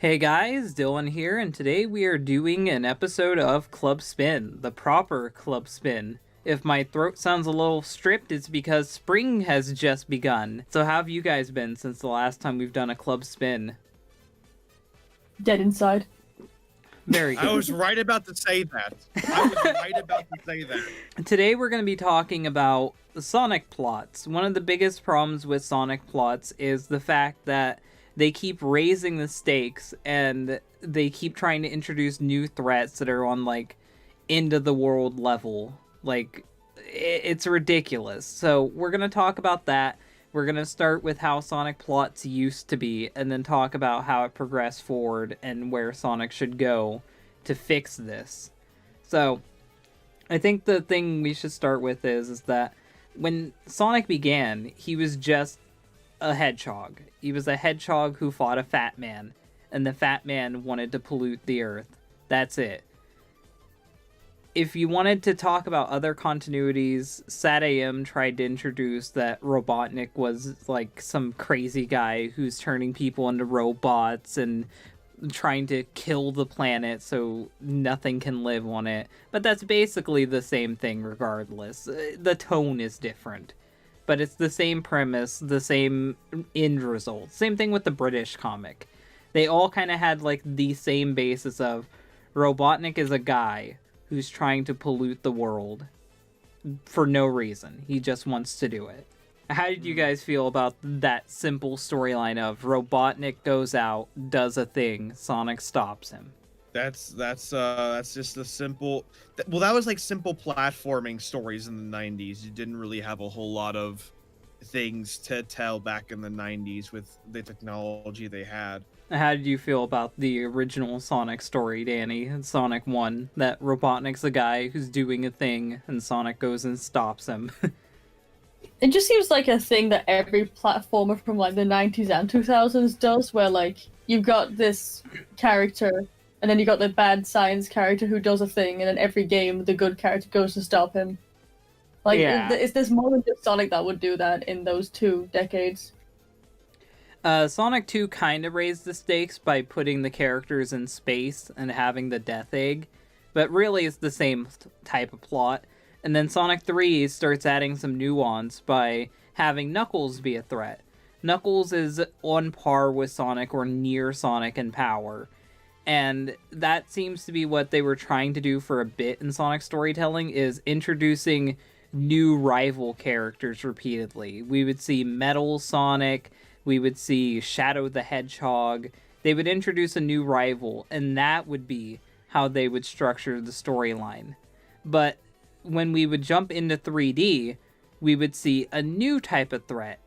Hey guys, Dylan here, and today we are doing an episode of Club Spin, the proper Club Spin. If my throat sounds a little stripped, it's because spring has just begun. So, how have you guys been since the last time we've done a Club Spin? Dead inside. Very I good. was right about to say that. I was right about to say that. Today we're going to be talking about the Sonic plots. One of the biggest problems with Sonic plots is the fact that they keep raising the stakes and they keep trying to introduce new threats that are on like end of the world level. Like it's ridiculous. So we're going to talk about that. We're going to start with how Sonic plots used to be and then talk about how it progressed forward and where Sonic should go to fix this. So, I think the thing we should start with is that when Sonic began, he was just a hedgehog. He was a hedgehog who fought a fat man, and the fat man wanted to pollute the earth. That's it. If you wanted to talk about other continuities, SatAM tried to introduce that Robotnik was like some crazy guy who's turning people into robots and trying to kill the planet so nothing can live on it. But that's basically the same thing regardless. The tone is different. But it's the same premise, the same end result. Same thing with the British comic. They all kind of had like the same basis of Robotnik is a guy who's trying to pollute the world for no reason. He just wants to do it. How did you guys feel about that simple storyline of Robotnik goes out, does a thing, Sonic stops him? That's just a simple. Well, that was like simple platforming stories in the '90s. You didn't really have a whole lot of things to tell back in the '90s with the technology they had. How did you feel about the original Sonic story, Danny? Sonic 1, that Robotnik's a guy who's doing a thing and Sonic goes and stops him. It just seems like a thing that every platformer from like the 90s and 2000s does, where like you've got this character and then you got the bad science character who does a thing, and then every game the good character goes to stop him. Like, Yeah. there's more than just Sonic that would do that in those 2 decades. Sonic 2 kind of raised the stakes by putting the characters in space and having the Death Egg, but really it's the same type of plot. And then Sonic 3 starts adding some nuance by having Knuckles be a threat. Knuckles is on par with Sonic or near Sonic in power. And that seems to be what they were trying to do for a bit in Sonic storytelling, is introducing new rival characters repeatedly. We would see Metal Sonic, we would see Shadow the Hedgehog. They would introduce a new rival, and that would be how they would structure the storyline. But when we would jump into 3D, we would see a new type of threat.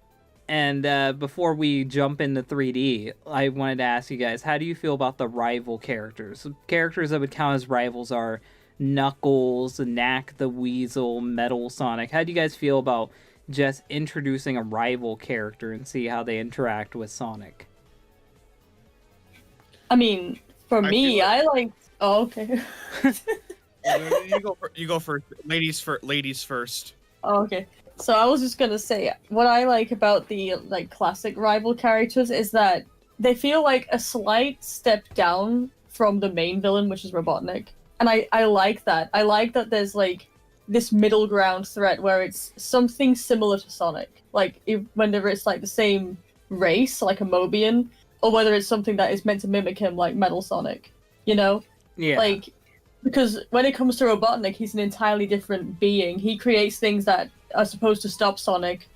And before we jump into 3D, I wanted to ask you guys, how do you feel about the rival characters? Characters that would count as rivals are Knuckles, Knack the Weasel, Metal Sonic. How do you guys feel about just introducing a rival character and see how they interact with Sonic? I mean, for I me, feel I like. Oh, okay. You go first, ladies first. Oh, okay. So I was just gonna say what I like about the like classic rival characters is that they feel like a slight step down from the main villain, which is Robotnik. And I like that. I like that there's like this middle ground threat where it's something similar to Sonic. Like whenever it's like the same race, like a Mobian, or whether it's something that is meant to mimic him, like Metal Sonic. You know? Yeah. Like, because when it comes to Robotnik, he's an entirely different being. He creates things that are supposed to stop Sonic,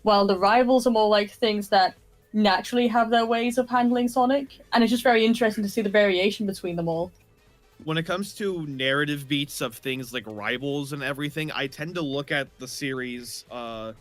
while the rivals are more like things that naturally have their ways of handling Sonic. And it's just very interesting to see the variation between them all. When it comes to narrative beats of things like rivals and everything, I tend to look at the series, I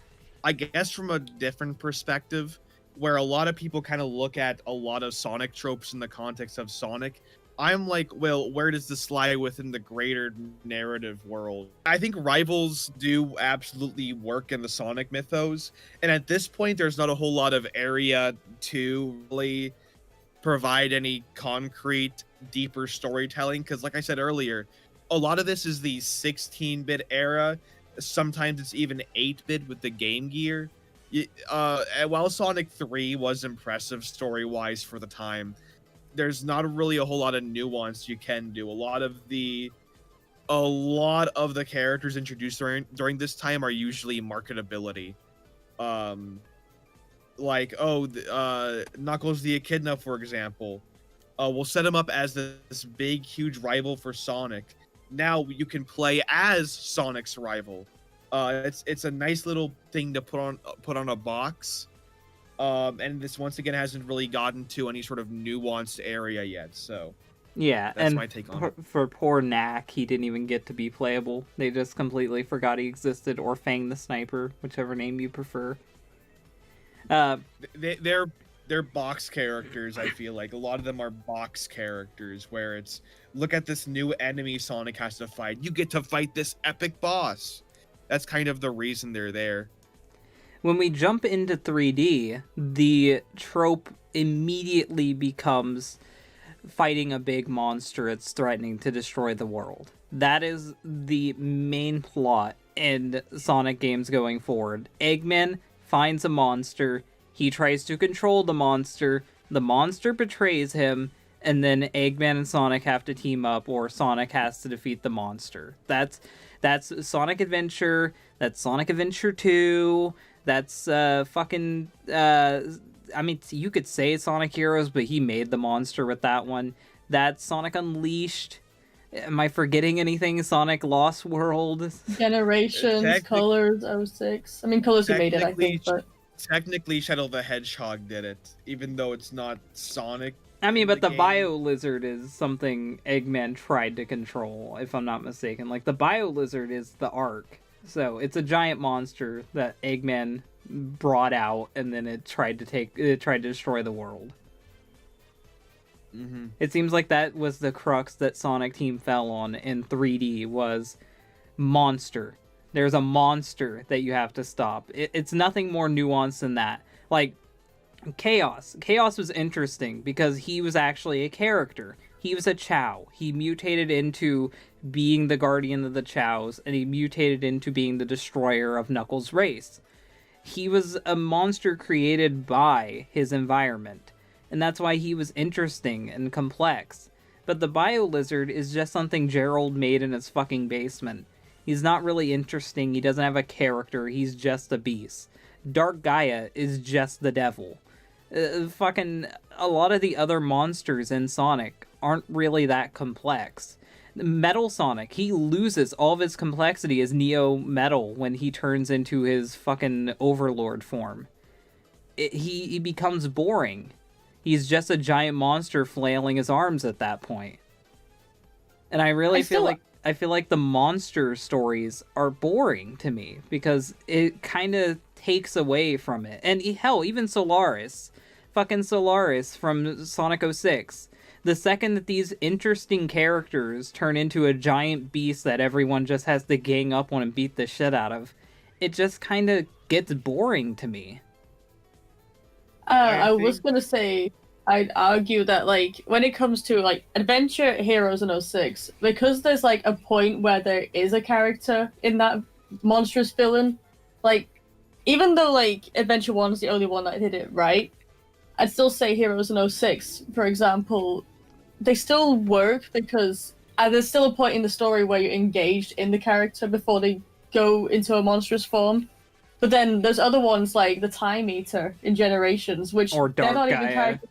guess, from a different perspective, where a lot of people kind of look at a lot of Sonic tropes in the context of Sonic. I'm like, well, where does this lie within the greater narrative world? I think rivals do absolutely work in the Sonic mythos, and at this point, there's not a whole lot of area to really provide any concrete, deeper storytelling, because like I said earlier, a lot of this is the 16-bit era. Sometimes it's even 8-bit with the Game Gear. And while Sonic 3 was impressive story-wise for the time, there's not really a whole lot of nuance you can do. A lot of the characters introduced during this time are usually marketability. Knuckles the Echidna, for example. We'll set him up as this big, huge rival for Sonic. Now you can play as Sonic's rival. It's a nice little thing to put on a box. And this once again hasn't really gotten to any sort of nuanced area yet. So yeah, that's and my take on it. For poor Knack, he didn't even get to be playable. They just completely forgot he existed, or Fang the Sniper, whichever name you prefer. They're box characters. I feel like a lot of them are box characters where it's, look at this new enemy Sonic has to fight. You get to fight this epic boss. That's kind of the reason they're there. When we jump into 3D, the trope immediately becomes fighting a big monster that's threatening to destroy the world. That is the main plot in Sonic games going forward. Eggman finds a monster, he tries to control the monster betrays him, and then Eggman and Sonic have to team up, or Sonic has to defeat the monster. That's Sonic Adventure, that's Sonic Adventure 2, that's I mean, you could say Sonic Heroes, but he made the monster with that one. That's Sonic Unleashed. Am I forgetting anything? Sonic Lost World? Generations, Colors, 06. I mean, Colors who made it, I think, but... Technically, Shadow the Hedgehog did it, even though it's not Sonic. I mean, but the game. Bio Lizard is something Eggman tried to control, if I'm not mistaken. Like, the Bio Lizard is the Ark. So, it's a giant monster that Eggman brought out, and then it tried to destroy the world. Mm-hmm. It seems like that was the crux that Sonic Team fell on in 3D, was monster. There's a monster that you have to stop. It's nothing more nuanced than that. Like, Chaos. Chaos was interesting because he was actually a character. He was a Chao. He mutated into being the guardian of the Chaos, and he mutated into being the destroyer of Knuckles' race. He was a monster created by his environment, and that's why he was interesting and complex. But the Bio Lizard is just something Gerald made in his fucking basement. He's not really interesting, he doesn't have a character, he's just a beast. Dark Gaia is just the devil. A lot of the other monsters in Sonic aren't really that complex. Metal Sonic, he loses all of his complexity as Neo Metal when he turns into his fucking Overlord form. He becomes boring. He's just a giant monster flailing his arms at that point. And I feel like the monster stories are boring to me because it kind of takes away from it. And hell, even Solaris, fucking Solaris from Sonic 06. The second that these interesting characters turn into a giant beast that everyone just has to gang up on and beat the shit out of, it just kind of gets boring to me. I was gonna say, I'd argue that, like, when it comes to, like, Adventure Heroes in 06, because there's, like, a point where there is a character in that monstrous villain, like, even though, like, Adventure 1 is the only one that did it right, I'd still say Heroes in 06, for example, they still work because there's still a point in the story where you're engaged in the character before they go into a monstrous form. But then there's other ones like the Time Eater in Generations, which or Dark they're not Gaia. even characters.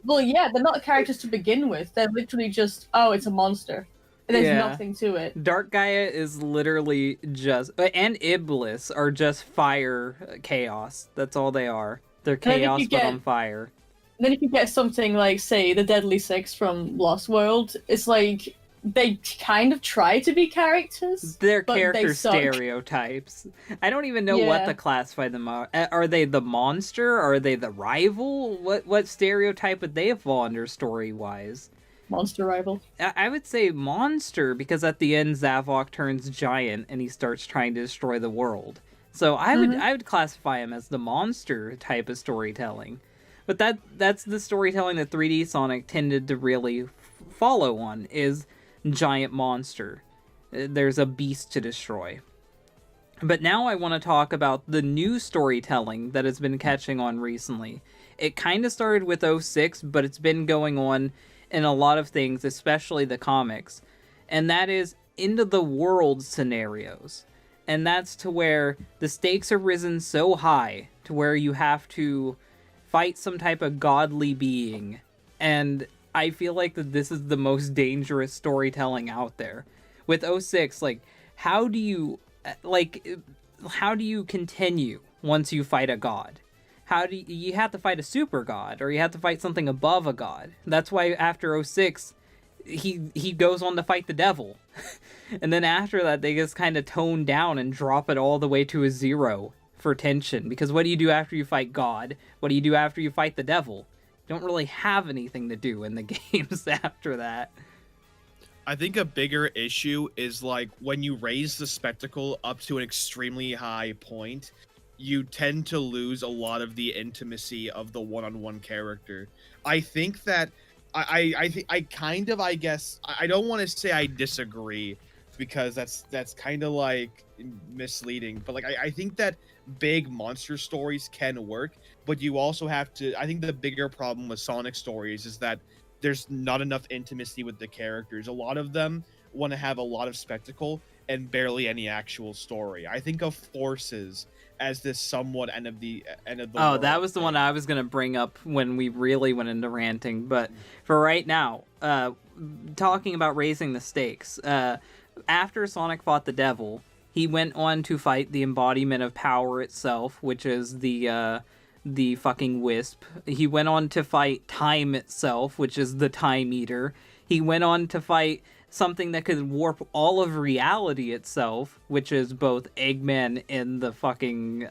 Well, yeah, they're not characters to begin with. They're literally just, oh, it's a monster. There's nothing to it. Dark Gaia is literally just... And Iblis are just fire chaos. That's all they are. They're chaos but on fire. Then if you get something like, say, the Deadly Six from Lost World, it's like they kind of try to be characters. They're but character they suck. Stereotypes. I don't even know what to classify them are. Are they the monster? Are they the rival? What stereotype would they fall under story-wise? Monster rival. I would say monster, because at the end Zavok turns giant and he starts trying to destroy the world. So I would classify him as the monster type of storytelling. But that's the storytelling that 3D Sonic tended to really follow on, is giant monster. There's a beast to destroy. But now I want to talk about the new storytelling that has been catching on recently. It kind of started with '06, but it's been going on in a lot of things, especially the comics. And that is end of the world scenarios. And that's to where the stakes are risen so high to where you have to fight some type of godly being. And I feel like that this is the most dangerous storytelling out there. With '06, like, how do you continue once you fight a god? How do you have to fight a super god, or you have to fight something above a god? That's why after '06, he goes on to fight the devil. And then after that, they just kind of tone down and drop it all the way to a 0 for tension. Because what do you do after you fight God? What do you do after you fight the devil? You don't really have anything to do in the games after that. I think a bigger issue is like when you raise the spectacle up to an extremely high point, you tend to lose a lot of the intimacy of the one-on-one character. I think that I guess I don't want to say I disagree, because that's kind of like misleading, but like I think that big monster stories can work, but you also have to, I think the bigger problem with Sonic stories is that there's not enough intimacy with the characters. A lot of them want to have a lot of spectacle and barely any actual story. I think of Forces as this somewhat end of the Oh, that world was the thing. one I was gonna bring up when we really went into ranting. But for right now, talking about raising the stakes, after Sonic fought the devil, he went on to fight the embodiment of power itself, which is the fucking Wisp. He went on to fight time itself, which is the Time Eater. He went on to fight something that could warp all of reality itself, which is both Eggman in the fucking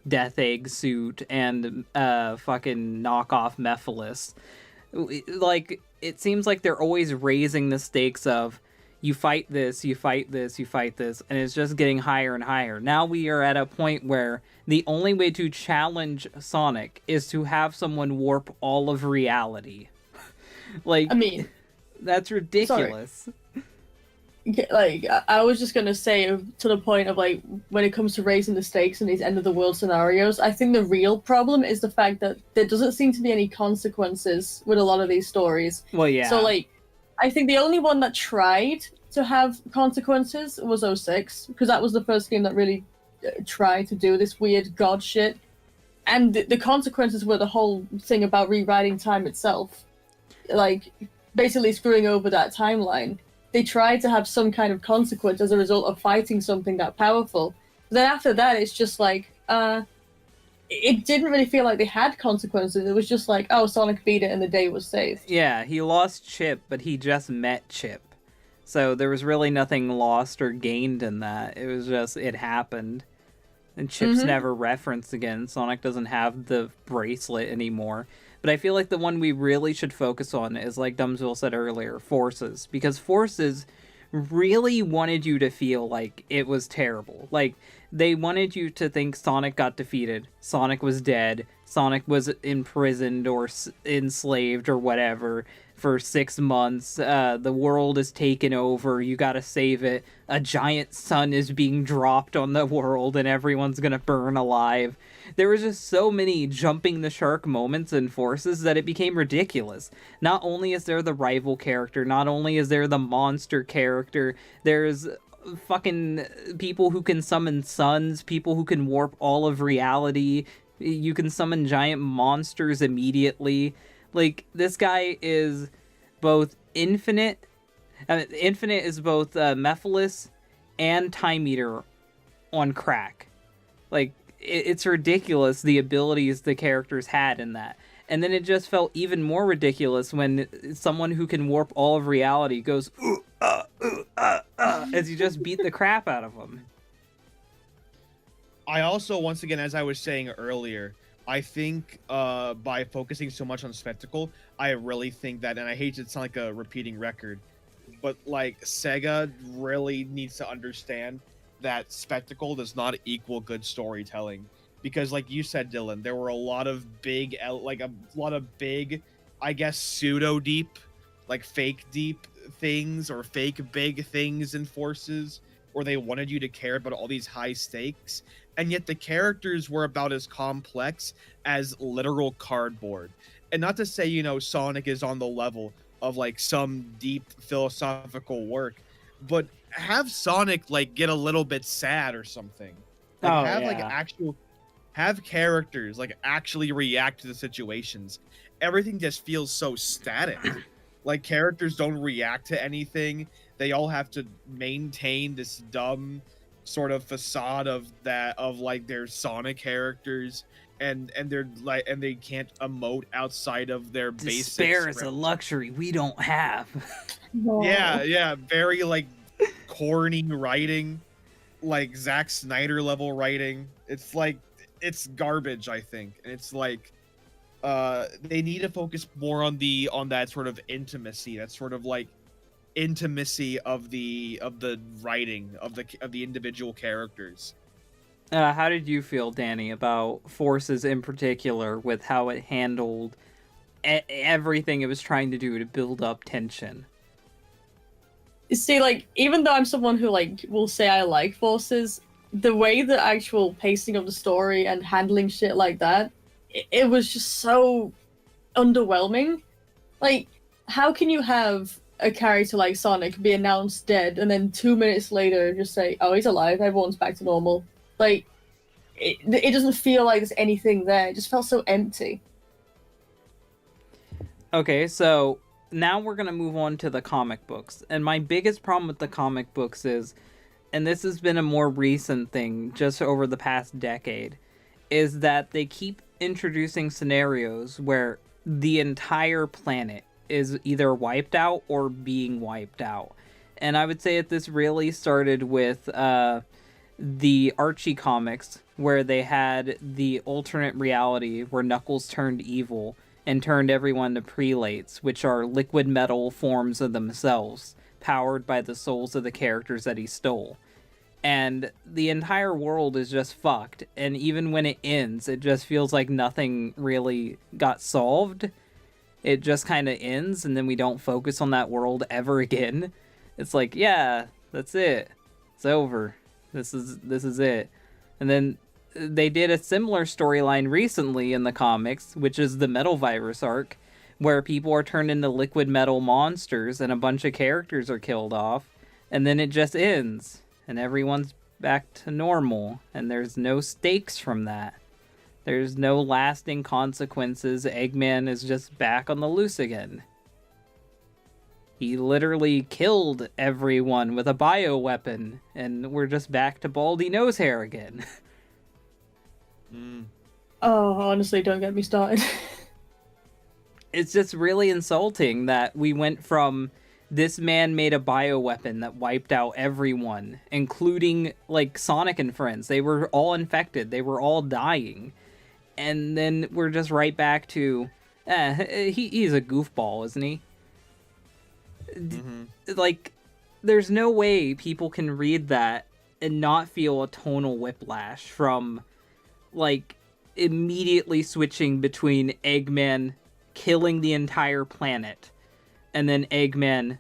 Death Egg suit and fucking knockoff Mephiles. Like, it seems like they're always raising the stakes of you fight this, you fight this, you fight this, and it's just getting higher and higher. Now we are at a point where the only way to challenge Sonic is to have someone warp all of reality. Like, I mean, that's ridiculous. like I was just gonna say, to the point of like when it comes to raising the stakes in these end of the world scenarios, I think the real problem is the fact that there doesn't seem to be any consequences with a lot of these stories. Well, yeah. So like, I think the only one that tried to have consequences was '06, because that was the first game that really tried to do this weird god shit, and the consequences were the whole thing about rewriting time itself, like basically screwing over that timeline. They tried to have some kind of consequence as a result of fighting something that powerful. Then after that, it's just like, it didn't really feel like they had consequences. It was just like, oh, Sonic beat it and the day was saved. Yeah, he lost Chip, but he just met Chip. So there was really nothing lost or gained in that. It was just, it happened. And Chip's never referenced again. Sonic doesn't have the bracelet anymore. But I feel like the one we really should focus on is, like Dumbsville said earlier, Forces. Because Forces really wanted you to feel like it was terrible. Like, they wanted you to think Sonic got defeated, Sonic was dead, Sonic was imprisoned or enslaved or whatever for 6 months, the world is taken over, you gotta save it, a giant sun is being dropped on the world and everyone's gonna burn alive. There was just so many jumping the shark moments in Forces that it became ridiculous. Not only is there the rival character, not only is there the monster character, there's fucking people who can summon suns, people who can warp all of reality, you can summon giant monsters immediately. Like, this guy is both Infinite is both Mephiles and Time Eater on crack. Like, it's ridiculous the abilities the characters had in that. And then it just felt even more ridiculous when someone who can warp all of reality goes as you just beat the crap out of them. I also, once again, as I was saying earlier, I think by focusing so much on spectacle, I really think that, and I hate to sound like a repeating record, but like Sega really needs to understand that spectacle does not equal good storytelling. Because like you said, Dylan, there were a lot of big, I guess, pseudo deep, like fake deep things or fake big things in Forces, where they wanted you to care about all these high stakes. and yet the characters were about as complex as literal cardboard. And not to say, you know, Sonic is on the level of like some deep philosophical work, but have Sonic like get a little bit sad or something. Like Oh, have like yeah. actual have characters like actually react to the situations. Everything just feels so static. Like characters don't react to anything. They all have to maintain this dumb sort of facade of that of like their Sonic characters, and they're like, and they can't emote outside of their basic Despair is a script. luxury we don't have. Yeah, very like corny writing, like Zack Snyder level writing. It's like it's garbage, I think. And it's like they need to focus more on that sort of intimacy, that sort of like intimacy of the writing of the individual characters. How did you feel, Danny, about Forces in particular, with how it handled everything it was trying to do to build up tension? You see, like, even though I'm someone who, like, will say I like Forces, the way the actual pacing of the story and handling shit like that, it was just so underwhelming. Like, how can you have a character like Sonic be announced dead and then 2 minutes later just say, oh, he's alive, everyone's back to normal? Like, it doesn't feel like there's anything there. It just felt so empty. Okay, so now we're going to move on to the comic books. And my biggest problem with the comic books is, and this has been a more recent thing just over the past decade, is that they keep introducing scenarios where the entire planet is either wiped out or being wiped out. And I would say that this really started with the Archie comics, where they had the alternate reality where Knuckles turned evil and turned everyone to prelates, which are liquid metal forms of themselves, powered by the souls of the characters that he stole. And the entire world is just fucked, and even when it ends, it just feels like nothing really got solved. It just kind of ends, and then we don't focus on that world ever again. It's like, yeah, that's it. It's over. This is it. And then they did a similar storyline recently in the comics, which is the Metal Virus arc, where people are turned into liquid metal monsters and a bunch of characters are killed off, and then it just ends, and everyone's back to normal, and there's no stakes from that. There's no lasting consequences. Eggman is just back on the loose again. He literally killed everyone with a bioweapon, and we're just back to Baldy Nosehair again. Oh, honestly, don't get me started. It's just really insulting that we went from this man made a bioweapon that wiped out everyone, including, like, Sonic and friends. They were all infected. They were all dying. And then we're just right back to, he's a goofball, isn't he? Like, there's no way people can read that and not feel a tonal whiplash from, like, immediately switching between Eggman killing the entire planet and then Eggman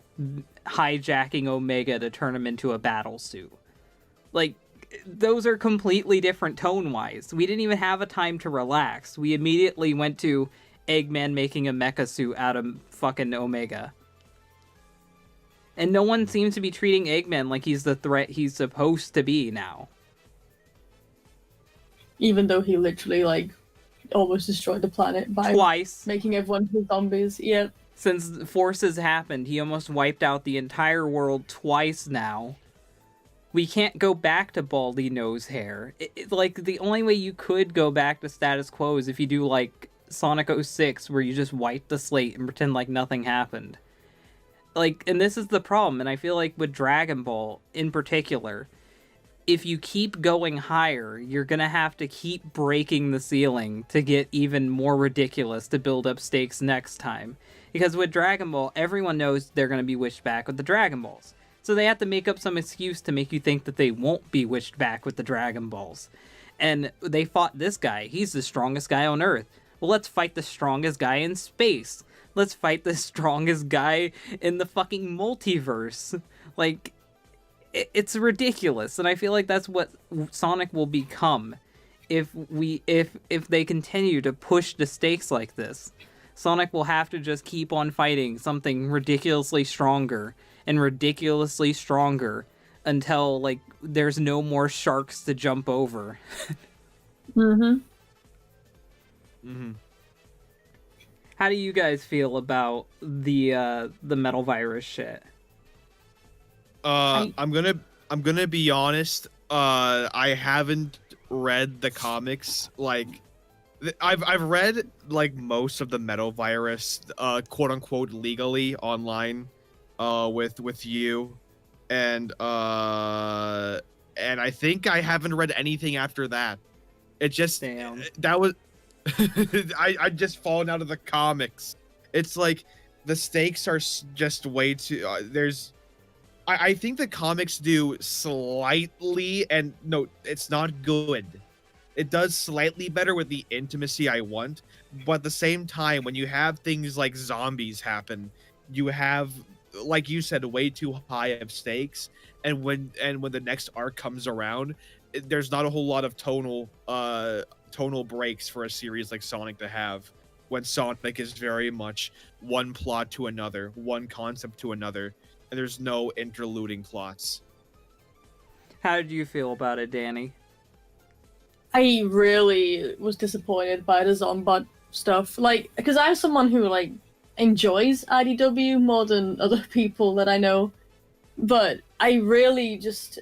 hijacking Omega to turn him into a battle suit. Like, those are completely different tone-wise. We didn't even have a time to relax. We immediately went to Eggman making a mecha suit out of fucking Omega. And no one seems to be treating Eggman like he's the threat he's supposed to be now. Even though he literally, like, almost destroyed the planet by Twice. making everyone into zombies. Yeah. Since Forces happened, he almost wiped out the entire world twice now. We can't go back to Baldy Nosehair. Like, the only way you could go back to status quo is if you do, like, Sonic 06, where you just wipe the slate and pretend like nothing happened. Like, and this is the problem, and I feel like with Dragon Ball, in particular, if you keep going higher, you're gonna have to keep breaking the ceiling to get even more ridiculous to build up stakes next time. Because with Dragon Ball, everyone knows they're gonna be wished back with the Dragon Balls. So they have to make up some excuse to make you think that they won't be wished back with the Dragon Balls. And they fought this guy. He's the strongest guy on Earth. Well, let's fight the strongest guy in space. Let's fight the strongest guy in the fucking multiverse. Like, it's ridiculous, and I feel like that's what Sonic will become if they continue to push the stakes like this. Sonic will have to just keep on fighting something ridiculously stronger and ridiculously stronger until like there's no more sharks to jump over. Mm-hmm. Mm-hmm. How do you guys feel about the metal virus shit? I'm gonna be honest. I haven't read the comics. Like, I've read like most of the metal virus, quote unquote, legally online, with you, and I think I haven't read anything after that. It just Damn. that was I just fallen out of the comics. It's like the stakes are just way too. I think the comics do slightly, and no, it's not good. It does slightly better with the intimacy I want, but at the same time, when you have things like zombies happen, you have, like you said, way too high of stakes, and when the next arc comes around, there's not a whole lot of tonal breaks for a series like Sonic to have, when Sonic is very much one plot to another, one concept to another, and there's no interluding plots. How did you feel about it, Danny? I really was disappointed by the Zombot stuff. Like, because I'm someone who, like, enjoys IDW more than other people that I know. But I really just...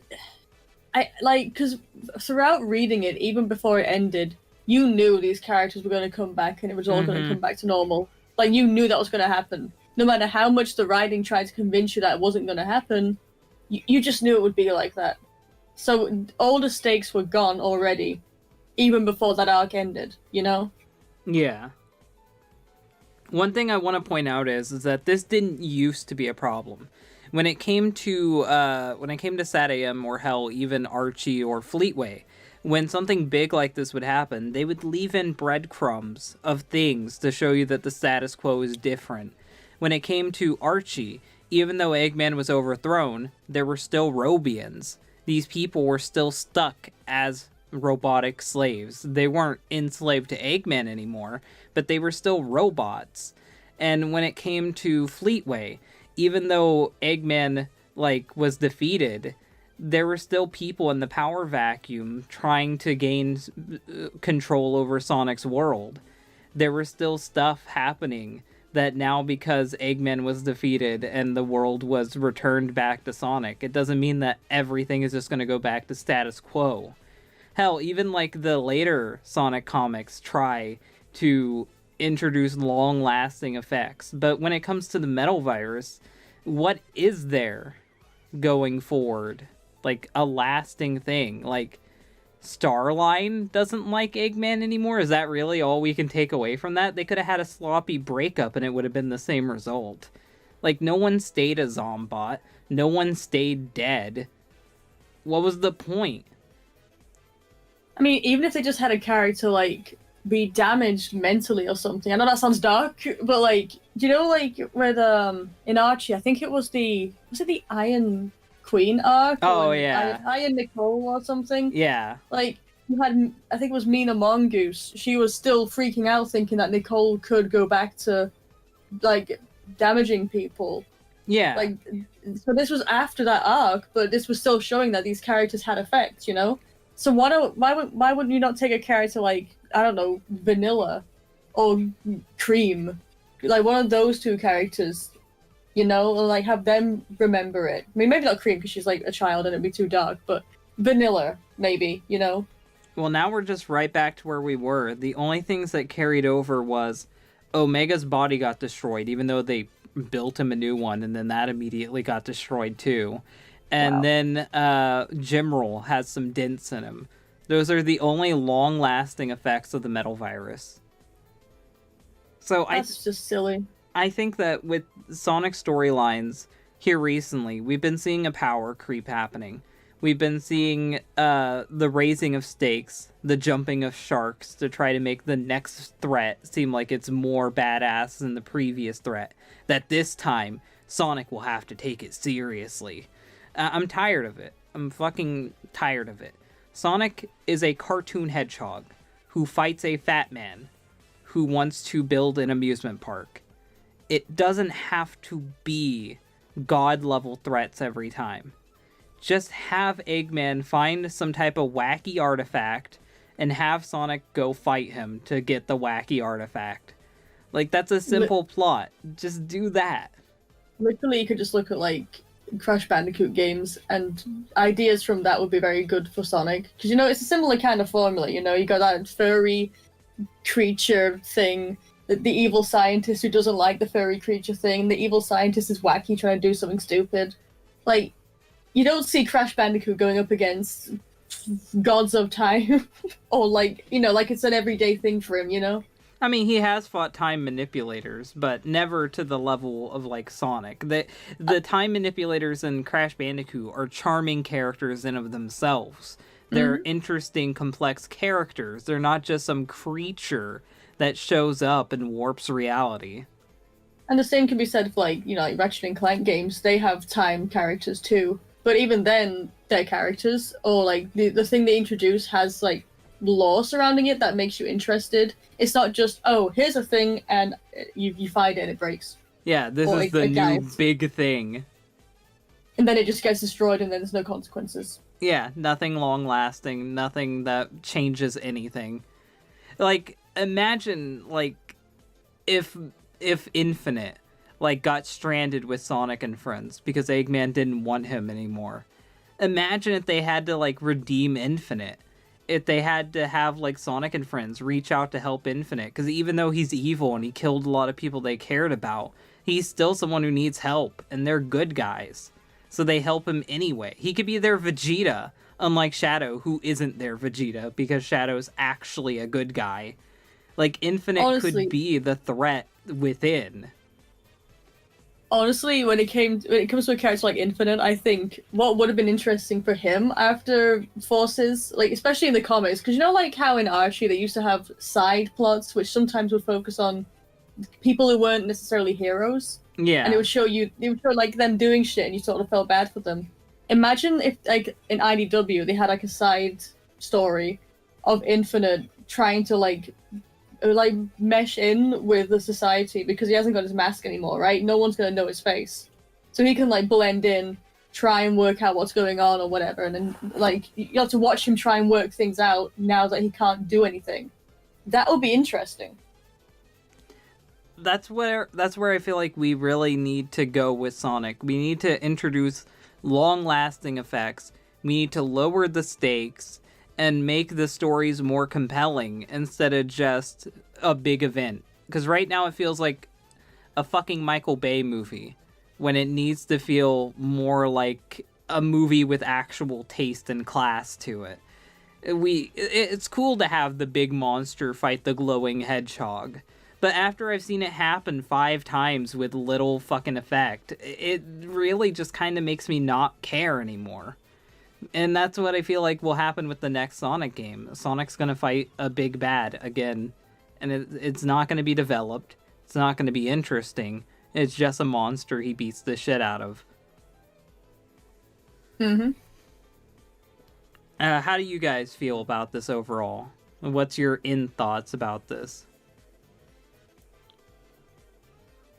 because throughout reading it, even before it ended, you knew these characters were going to come back and it was all going to come back to normal. Like, you knew that was going to happen. No matter how much the writing tried to convince you that it wasn't going to happen, you just knew it would be like that. So all the stakes were gone already, even before that arc ended, you know? Yeah. One thing I want to point out is that this didn't used to be a problem. When it came to SatAM or hell, even Archie or Fleetway, when something big like this would happen, they would leave in breadcrumbs of things to show you that the status quo is different. When it came to Archie, even though Eggman was overthrown, there were still Robians. These people were still stuck as robotic slaves. They weren't enslaved to Eggman anymore, but they were still robots. And when it came to Fleetway, even though Eggman was defeated, there were still people in the power vacuum trying to gain control over Sonic's world. There was still stuff happening that now, because Eggman was defeated and the world was returned back to Sonic, it doesn't mean that everything is just going to go back to status quo. Hell, even the later Sonic comics try to introduce long-lasting effects, but when it comes to the metal virus, what is there going forward? A lasting thing? Starline doesn't like Eggman anymore? Is that really all we can take away from that? They could have had a sloppy breakup and it would have been the same result. No one stayed a Zombot. No one stayed dead. What was the point? I mean, even if they just had a character, be damaged mentally or something. I know that sounds dark, but, do you know, with, in Archie, I think it was the Iron Queen arc? Oh, or yeah. Iron Nicole or something? Yeah. You had, I think it was Mina Mongoose. She was still freaking out thinking that Nicole could go back to, damaging people. Yeah. So this was after that arc, but this was still showing that these characters had effects, you know? So why wouldn't you not take a character I don't know, Vanilla or Cream, one of those two characters, you know, and have them remember it. I mean, maybe not Cream because she's a child and it'd be too dark, but Vanilla maybe, you know. Well, now we're just right back to where we were. The only things that carried over was Omega's body got destroyed, even though they built him a new one, and then that immediately got destroyed too. And then Jimral has some dents in him. Those are the only long-lasting effects of the metal virus. So That's just silly. I think that with Sonic storylines here recently, we've been seeing a power creep happening. We've been seeing the raising of stakes, the jumping of sharks to try to make the next threat seem like it's more badass than the previous threat. That this time, Sonic will have to take it seriously. I'm tired of it. I'm fucking tired of it. Sonic is a cartoon hedgehog who fights a fat man who wants to build an amusement park. It doesn't have to be god level threats every time. Just have Eggman find some type of wacky artifact and have Sonic go fight him to get the wacky artifact. Like, that's a simple plot. Just do that. Literally, you could just look at, like, Crash Bandicoot games, and ideas from that would be very good for Sonic. Because, you know, it's a similar kind of formula, you know? You got that furry creature thing, the evil scientist who doesn't like the furry creature thing, the evil scientist is wacky trying to do something stupid. Like, you don't see Crash Bandicoot going up against gods of time, or, like, you know, like it's an everyday thing for him, you know? I mean, he has fought time manipulators, but never to the level of, like, Sonic. The time manipulators in Crash Bandicoot are charming characters in of themselves. They're interesting, complex characters. They're not just some creature that shows up and warps reality. And the same can be said for, like, you know, like Ratchet and Clank games. They have time characters too. But even then, their characters, or, like, the thing they introduce has, like, lore surrounding it that makes you interested. It's not just, oh, here's a thing, and you find it and it breaks. Yeah, this Or is the new guys. big thing. And then it just gets destroyed and then there's no consequences. Yeah, nothing long-lasting, nothing that changes anything. Like, imagine, like, if Infinite, like, got stranded with Sonic and friends because Eggman didn't want him anymore. Imagine if they had to, like, redeem Infinite. If they had to have, like, Sonic and friends reach out to help Infinite. Because even though he's evil and he killed a lot of people they cared about, he's still someone who needs help, and they're good guys. So they help him anyway. He could be their Vegeta, unlike Shadow, who isn't their Vegeta, because Shadow's actually a good guy. Like, Infinite Honestly, could be the threat within. Honestly, when it comes to a character like Infinite, I think what would have been interesting for him after Forces, like especially in the comics, because you know, like how in Archie they used to have side plots which sometimes would focus on people who weren't necessarily heroes, Yeah. and it would show like them doing shit, and you sort of felt bad for them. Imagine if, like, in IDW they had like a side story of Infinite trying to like mesh in with the society because he hasn't got his mask anymore, right? No one's gonna know his face, so he can like blend in, try and work out what's going on or whatever, and then like you have to watch him try and work things out now that he can't do anything. That would be interesting. That's where I feel like we really need to go with Sonic. We need to introduce long-lasting effects. We need to lower the stakes and make the stories more compelling instead of just a big event. Because right now it feels like a fucking Michael Bay movie when it needs to feel more like a movie with actual taste and class to it. It's cool to have the big monster fight the glowing hedgehog, but after I've seen it happen 5 times with little fucking effect, it really just kind of makes me not care anymore. And that's what I feel like will happen with the next Sonic game. Sonic's gonna fight a big bad again, and it's not gonna be developed. It's not gonna be interesting. It's just a monster he beats the shit out of. Mm-hmm. How do you guys feel about this overall? What's your thoughts about this?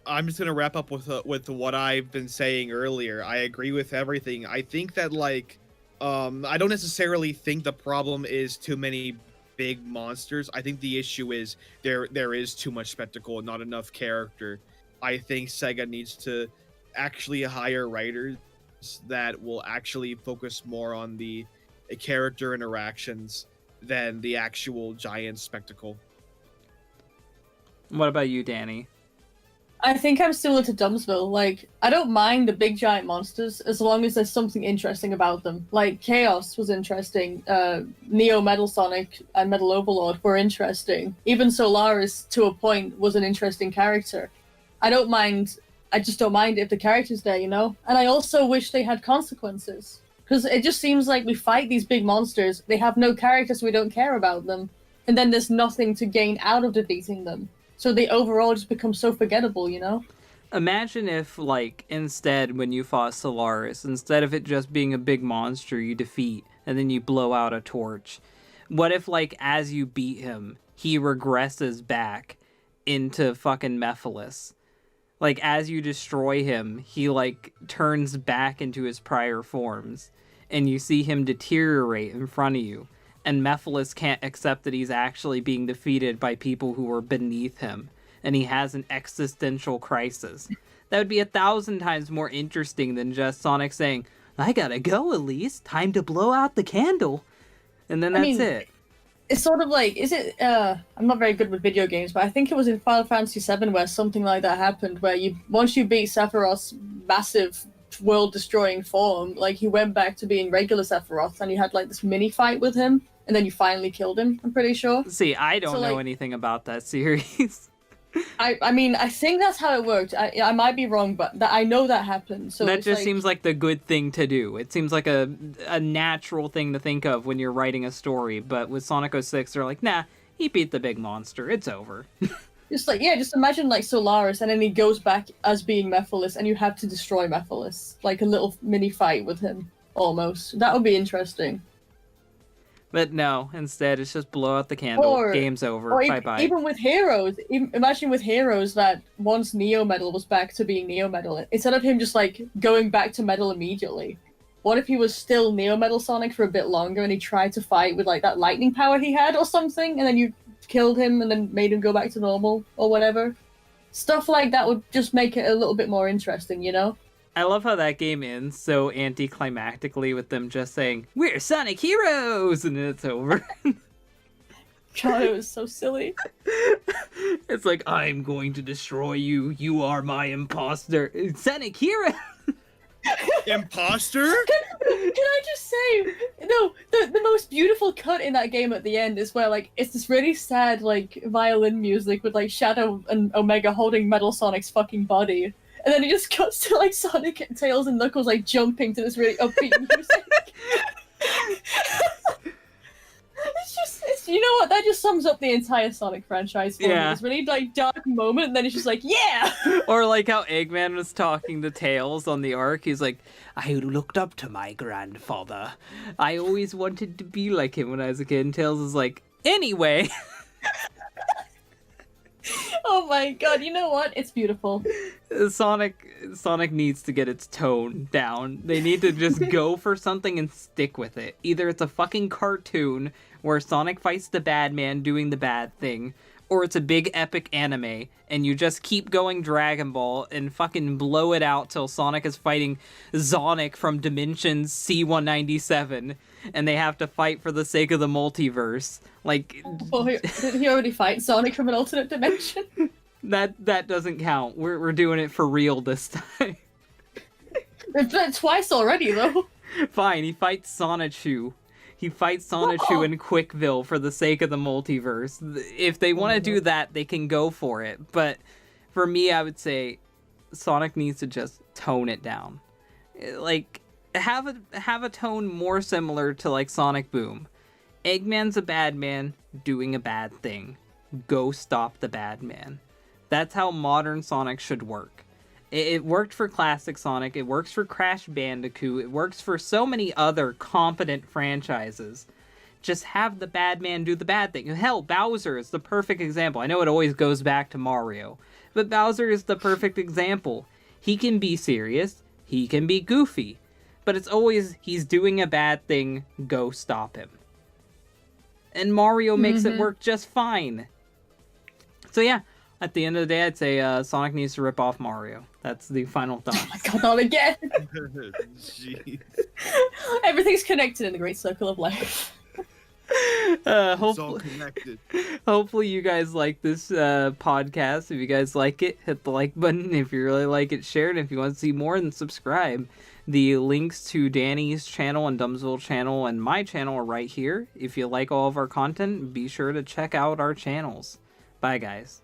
I'm just gonna wrap up with what I've been saying earlier. I agree with everything. I think that like, I don't necessarily think the problem is too many big monsters. I think the issue is there is too much spectacle and not enough character. I think Sega needs to actually hire writers that will actually focus more on the character interactions than the actual giant spectacle. What about you, Danny? I think I'm similar to Dumbsville. Like, I don't mind the big giant monsters as long as there's something interesting about them. Like, Chaos was interesting. Neo Metal Sonic and Metal Overlord were interesting. Even Solaris, to a point, was an interesting character. I just don't mind if the character's there, you know? And I also wish they had consequences. Because it just seems like we fight these big monsters, they have no characters, so we don't care about them. And then there's nothing to gain out of defeating them. So they overall just become so forgettable, you know? Imagine if, like, instead, when you fought Solaris, instead of it just being a big monster you defeat and then you blow out a torch, what if, like, as you beat him, he regresses back into fucking Mephiles? Like, as you destroy him, he, like, turns back into his prior forms, and you see him deteriorate in front of you, and Mephiles can't accept that he's actually being defeated by people who are beneath him, and he has an existential crisis. That would be 1,000 times more interesting than just Sonic saying, "I gotta go, Elise. Time to blow out the candle." And then that's it. It's sort of like, I'm not very good with video games, but I think it was in Final Fantasy VII where something like that happened, where once you beat Sephiroth's massive world-destroying form, like, he went back to being regular Sephiroth, and you had, like, this mini-fight with him, and then you finally killed him, I'm pretty sure. See, I don't know anything about that series. I mean, I think that's how it worked. I might be wrong, but I know that happened. So that just seems like the good thing to do. It seems like a natural thing to think of when you're writing a story. But with Sonic 06, they're like, nah, he beat the big monster. It's over. Just imagine, like, Solaris, and then he goes back as being Mephiles, and you have to destroy Mephiles. Like a little mini fight with him, almost. That would be interesting. But no, instead it's just blow out the candle, game's over, bye-bye. Even with Heroes, imagine with Heroes that once Neo Metal was back to being Neo Metal, instead of him just, like, going back to Metal immediately, what if he was still Neo Metal Sonic for a bit longer and he tried to fight with, like, that lightning power he had or something, and then you killed him and then made him go back to normal or whatever? Stuff like that would just make it a little bit more interesting, you know? I love how that game ends so anticlimactically with them just saying, "We're Sonic Heroes!" and then it's over. God, it was so silly. It's like, "I'm going to destroy you. You are my imposter. Sonic Hero!" Imposter? Can I just say, no, the most beautiful cut in that game at the end is where, like, it's this really sad, like, violin music with, like, Shadow and Omega holding Metal Sonic's fucking body. And then it just cuts to, like, Sonic, Tails, and Knuckles, like, jumping to this really upbeat music. You know what? That just sums up the entire Sonic franchise for me. This really, like, dark moment, and then it's just like, yeah! Or like how Eggman was talking to Tails on the Ark. He's like, "I looked up to my grandfather. I always wanted to be like him when I was a kid." And Tails is like, "Anyway." Oh my god, you know what? It's beautiful. Sonic needs to get its tone down. They need to just go for something and stick with it. Either it's a fucking cartoon where Sonic fights the bad man doing the bad thing, or it's a big epic anime and you just keep going Dragon Ball and fucking blow it out till Sonic is fighting Sonic from Dimensions C-197 and they have to fight for the sake of the multiverse. Like, did he already fight Sonic from an alternate dimension? That doesn't count. We're doing it for real this time. It's done it twice already, though. Fine, he fights Sonichu. He fights Sonichu in Quickville for the sake of the multiverse. If they want to do that, they can go for it. But for me, I would say Sonic needs to just tone it down. Like, have a tone more similar to, like, Sonic Boom. Eggman's a bad man doing a bad thing. Go stop the bad man. That's how modern Sonic should work. It worked for classic Sonic, it works for Crash Bandicoot, it works for so many other competent franchises. Just have the bad man do the bad thing. Hell, Bowser is the perfect example. I know it always goes back to Mario, but Bowser is the perfect example. He can be serious, he can be goofy, but it's always, he's doing a bad thing, go stop him. And Mario makes it work just fine. So yeah, at the end of the day, I'd say Sonic needs to rip off Mario. That's the final thought. Oh my god, not again! Jeez. Everything's connected in the great circle of life. It's all connected. Hopefully you guys like this podcast. If you guys like it, hit the like button. If you really like it, share it. If you want to see more, then subscribe. The links to Danny's channel and Dumbsville channel and my channel are right here. If you like all of our content, be sure to check out our channels. Bye, guys.